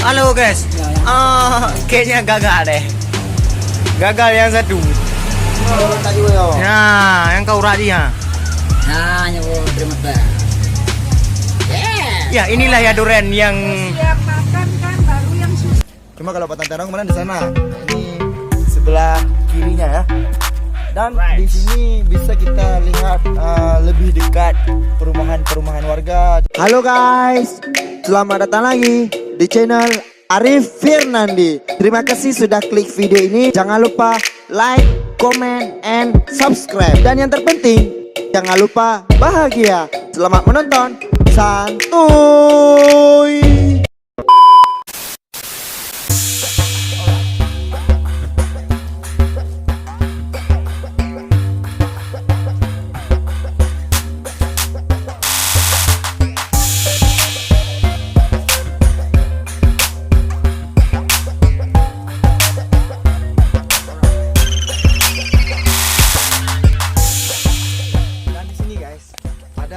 Halo guys. Kayaknya gagal deh. Gagal yang satu. Nah, yang kau tadi ya. Nah, nyoba terima kasih. Ya, inilah ya durian yang Siap makan kan baru yang susah. Cuma kalau Batang Terong mana di sana. Ini sebelah kirinya ya. Dan di sini bisa kita lihat lebih dekat perumahan-perumahan warga. Halo guys, selamat datang lagi di channel Arif Firnandi. Terima kasih sudah klik video ini. Jangan lupa like, comment, and subscribe. Dan yang terpenting, jangan lupa bahagia. Selamat menonton. Santuy.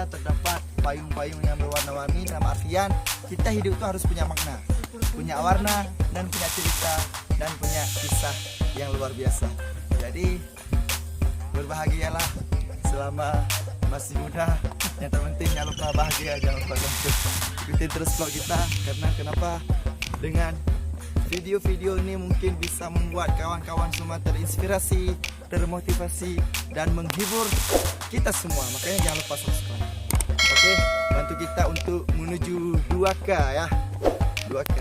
Terdapat payung-payung yang berwarna-warni. Dalam artian kita hidup itu harus punya makna, punya warna, dan punya cerita, dan punya kisah yang luar biasa. Jadi berbahagialah selama masih muda. Yang terpenting jangan lupa bahagia, jangan lupa untuk ikutin terus vlog kita. Karena kenapa? Dengan video-video ini mungkin bisa membuat kawan-kawan semua terinspirasi, termotivasi, dan menghibur kita semua. Makanya jangan lupa subscribe. Oke, bantu kita untuk menuju 2K ya. 2K.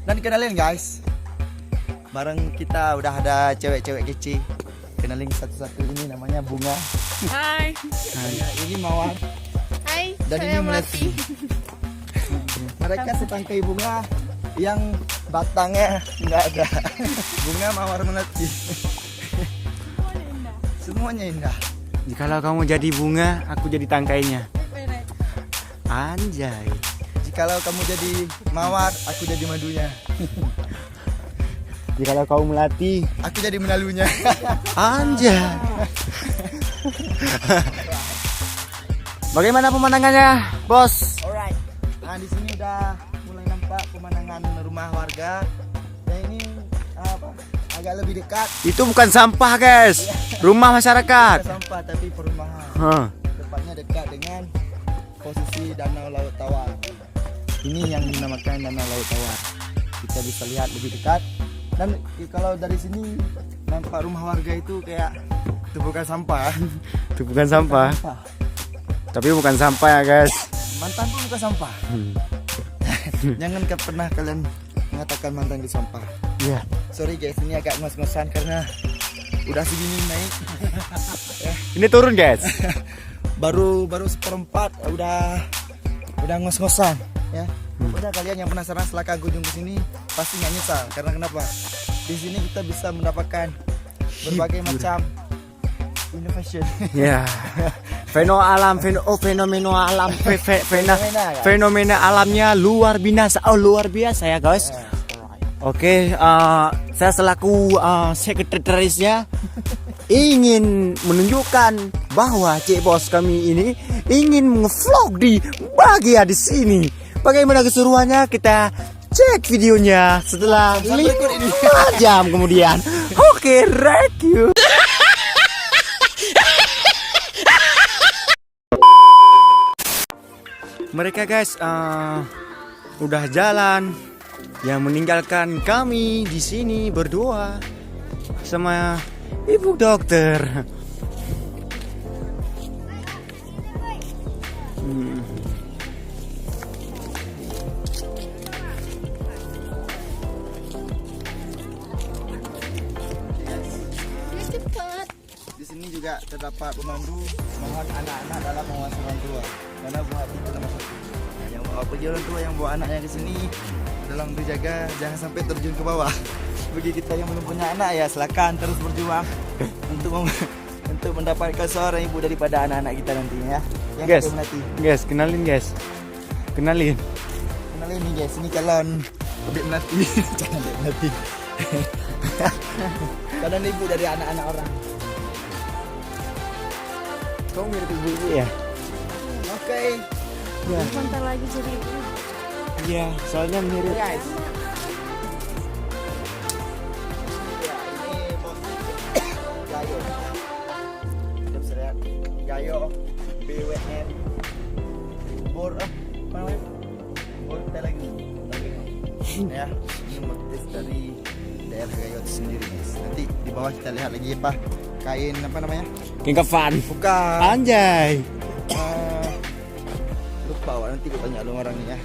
Dan kenalin guys, bareng kita udah ada cewek-cewek kece. Kenalin satu-satu, ini namanya Bunga. Hai. Ini Mawar. Hai. Dan ini Melati. Mereka setangkai bunga yang batangnya nggak ada. Bunga Mawar Melati. Semuanya indah. jikalau kamu jadi bunga, aku jadi tangkainya. Anjay. Jikalau kamu jadi mawar, aku jadi madunya. Jikalau kau melati, Aku jadi menalunya. anjay. Bagaimana pemandangannya, bos? Alright. Nah, di sini udah mulai nampak pemandangan rumah warga. Dan ini agak lebih dekat. Itu bukan sampah, guys. Rumah masyarakat. Bukan sampah tapi perumahan. Huh. Tepatnya dekat dengan posisi Danau Laut Tawar. Ini yang dinamakan Danau Laut Tawar. Kita bisa lihat lebih dekat. Dan kalau dari sini nampak rumah warga itu kayak itu bukan sampah. Itu bukan sampah. Tapi bukan sampah ya, guys. Mantan pun bukan sampah. Jangan pernah kalian mengatakan mantan itu sampah. Iya. Sorry guys, ini agak ngos-ngosan karena udah segini naik. Ini turun, guys. baru seperempat udah ngos-ngosan ya. Udah kalian yang penasaran silahkan kunjung ke sini, pasti nggak nyesal. Karena kenapa? Di sini kita bisa mendapatkan berbagai macam innovation. Ya. Fenomena alam, fenomena alamnya luar biasa ya, guys. Oke, saya selaku sekretarisnya ingin menunjukkan bahwa Cik Bos kami ini ingin nge-vlog di bahagia di sini. Bagaimana keseruannya? Kita cek videonya setelah 5 jam kemudian. Oke, thank you. Mereka guys udah jalan, yang meninggalkan kami di sini berdua sama ibu dokter. Di sini juga terdapat pemandu. Mohon anak-anak dalam mengawasi orang tua. Karena buat itu nomor satu. Yang bawa pergi orang tua, yang bawa anaknya ke sini, tolong dijaga jangan sampai terjun ke bawah. Bagi kita yang belum punya anak ya silakan terus berjuang untuk mendapatkan seorang ibu daripada anak-anak kita nantinya ya. Yang Guys, Melati. guys, kenalin guys. Kenalin. Kenalin nih guys, ini calon Dek Melati. Jangan Dek Melati. Calon ibu dari anak-anak orang. Kau mirip ibu-ibu ya? Oke. Ya. Bentar lagi jadi Iya, soalnya mirip. Guys. Ya, ini motif Gayo. Kita bisa lihat Gayo BWN Bor apa namanya? Bor lagi. Ya, ini motif dari daerah Gayo itu sendiri guys. Nanti di bawah kita lihat lagi apa kain apa namanya? King Kefan. Bukan. Anjay. Lupa Wak, nanti gue tanya dong orangnya ya.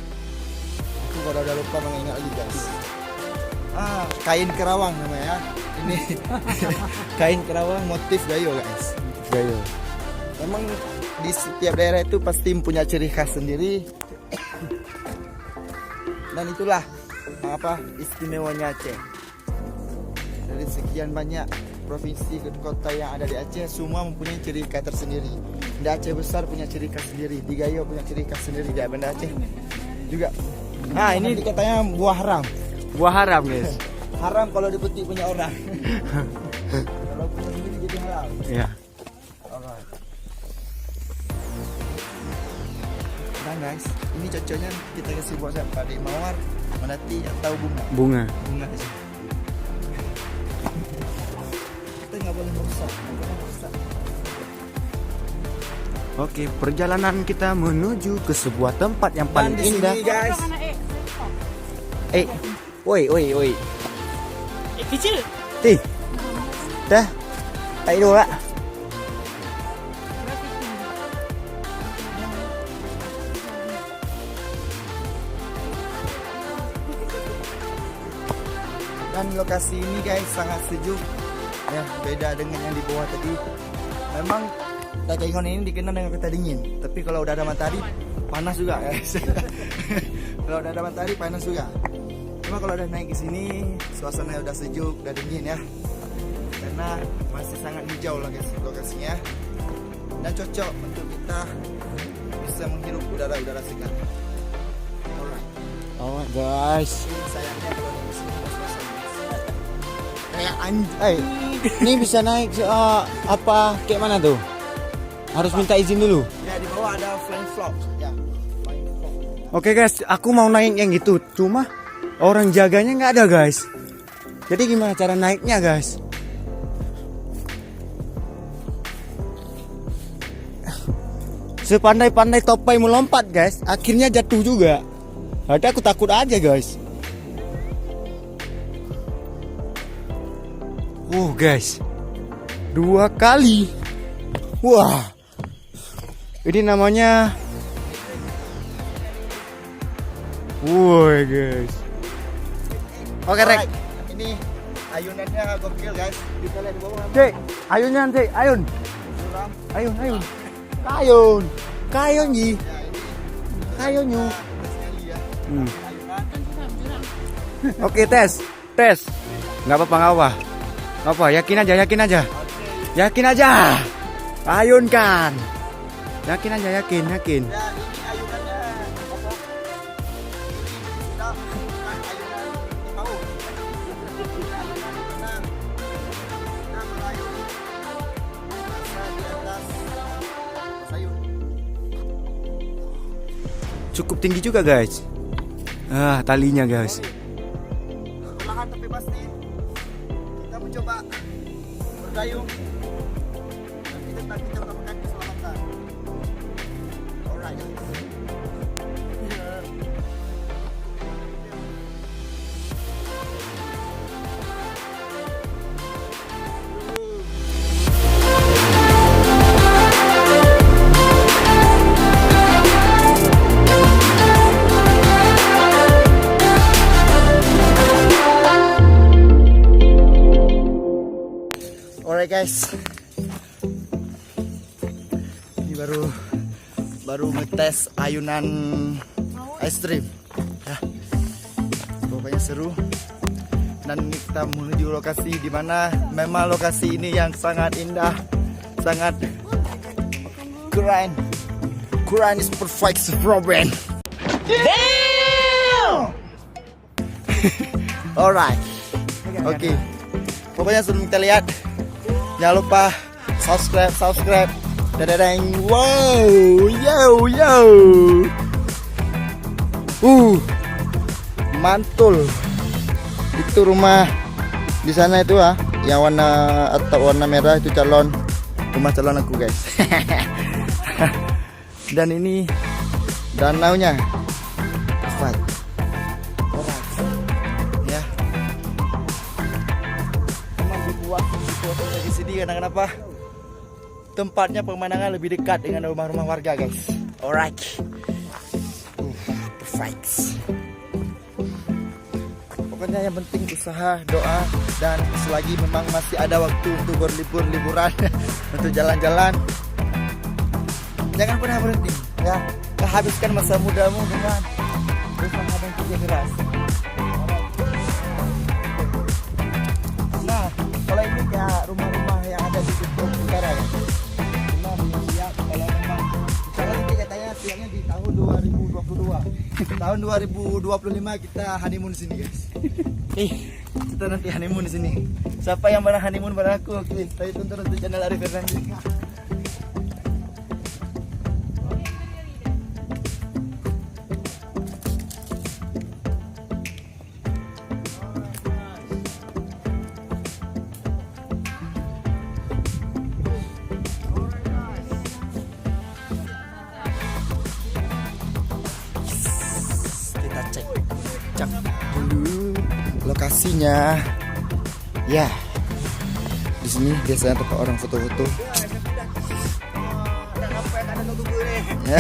Aku kalau udah lupa mengingat lagi guys. Kain kerawang namanya. Ini kain kerawang motif Gayo guys. Gayo. Memang di setiap daerah itu pasti punya ciri khas sendiri. Dan itulah apa istimewanya Aceh. Dari sekian banyak provinsi ke kota yang ada di Aceh, semua mempunyai ciri khas tersendiri. Di Aceh besar punya ciri khas sendiri, di Gayo punya ciri khas sendiri, di Banda Aceh juga. Nah ini katanya buah haram. Buah haram, guys. Haram kalau dipetik punya orang. Kalau punya sendiri jadi halal. Iya. Alright. Nah guys, ini cocoknya kita kasih buat siapa? Di mawar, melati atau bunga? Bunga. Bunga aja. Kita nggak boleh merusak, nggak boleh merusak. Oke, perjalanan kita menuju ke sebuah tempat yang Dan paling di sini, indah. guys. Woi. kecil. Tih. Dah. Tai dulu lah. Dan lokasi ini guys sangat sejuk. Ya, beda dengan yang di bawah tadi. Memang Takengon ini dikenal dengan kota dingin, tapi kalau udah ada matahari panas juga guys. Kalau udah ada matahari panas juga. Cuma kalau udah naik ke sini suasana udah sejuk, udah dingin ya. Karena masih sangat hijau lokasinya. Dan cocok untuk kita bisa menghirup udara-udara segar. Alright. Oh guys. Sayangnya kalau di sini pas-pasan. Kayak anjay. Ini bisa naik apa kayak mana tuh? Harus minta izin dulu. Ya di bawah ada flying frog. Ya, flying frog. Oke guys, aku mau naik yang gitu. Cuma orang jaganya nggak ada guys. Jadi gimana cara naiknya guys? Sepandai-pandai topai melompat guys, akhirnya jatuh juga. Ada aku takut aja guys. Guys, 2 kali. Wah, ini namanya. Woi guys. Oke Rek. Alright, ini ayunannya gokil guys. Kita lihat di bawah. Cek, ayunnya Cek, ayun. Suram. Ayun. Kayun Ji. Ya ini Kayun yu. sekali ya. Hmm. Ayunan. Oke, tes. Nggak apa-apa. Yakin aja. Oke. Yakin aja. Ayunkan. Yakin aja. Ya ini ayunannya apa? Sudah bukan ayunan paut. Ayunan tenang. Kita berayun. Masa di atas sayur. Cukup tinggi juga, guys. Talinya, guys. Perlahan tapi pasti kita mencoba berdayung. Tapi tetap kita utamakan keselamatan. Alright. Alright guys, ini baru ngetes ayunan ice cream ya. Pokoknya seru. Dan kita menuju lokasi di mana memang lokasi ini yang sangat indah, sangat keren. Keren is perfect problem. Damn! Alright, oke. Pokoknya sebelum kita lihat, jangan lupa subscribe. Dadadang. Wow, yo. yo. Mantul. Itu rumah di sana itu yang warna atau warna merah itu rumah calon aku guys. Dan ini danaunya. Perfect. Alright. Ya. Memang dibuat di sini karena kenapa? Tempatnya pemandangan lebih dekat dengan rumah-rumah warga guys. Alright. Perfect. Pokoknya yang penting usaha, doa, dan selagi memang masih ada waktu untuk liburan untuk jalan-jalan, jangan pernah berhenti ya. Habiskan masa mudamu dengan usaha dan kerja keras. Nah, kalau ini kayak rumah-rumah yang ada di Kutub Utara ya, cuma belum siap. Kalau memang misalnya nanti katanya siapnya di tahun 2022, tahun 2025 kita honeymoon di sini guys. Kita nanti honeymoon di sini. Siapa yang bareng honeymoon bareng aku? Oke, stay tune terus di channel Arif Fernandi. Kita cek dulu lokasinya. Ya, di sini biasanya tempat orang foto-foto. Ya,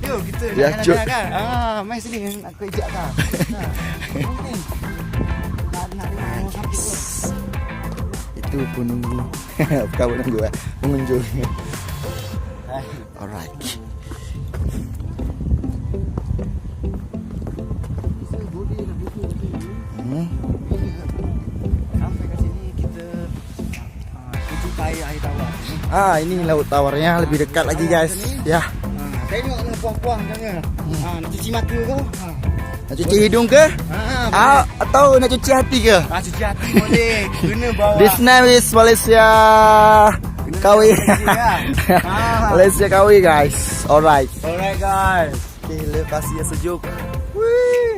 yuk gitu. Ya, cuk. Main sini aku ijak kah. Itu penunggu. Bukan penunggu, pengunjung. Alright. Sampai ke sini kita tujukai air tawar. Ini laut tawarnya lebih dekat lagi guys. Ya. Tengok ni puang-puang jangan. Nak cuci mata ke? Nak cuci hidung ke? Atau nak cuci hati ke? Cuci hati boleh. Kena bawa. This name is Malaysia Kawi. Malaysia Kawi guys. Alright. Alright guys. Okay, lokasi yang sejuk.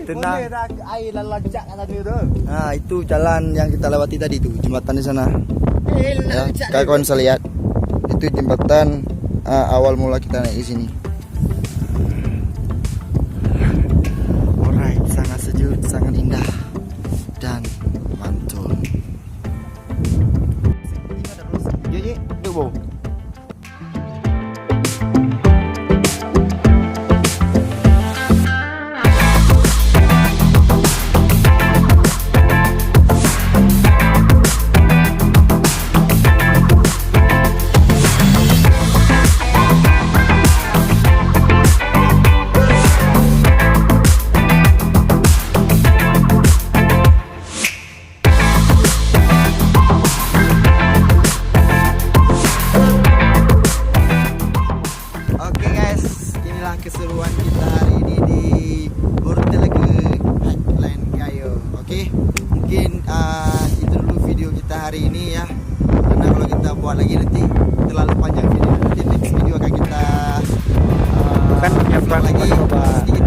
Tenang. Boleh dah air lancak kat sana tu. Itu jalan yang kita lewati tadi tu, jembatan di sana. Ya, kawan bisa lihat. Itu jembatan awal mula kita naik di sini. Alright, sangat sejuk, sangat indah dan mantul. Ye, duk bau. Keseruan kita hari ini di Bortelege Highland Gayo. Oke, mungkin itu dulu video kita hari ini ya. Karena kalau kita buat lagi nanti terlalu panjang video. Nanti next video akan kita buat lagi sedikit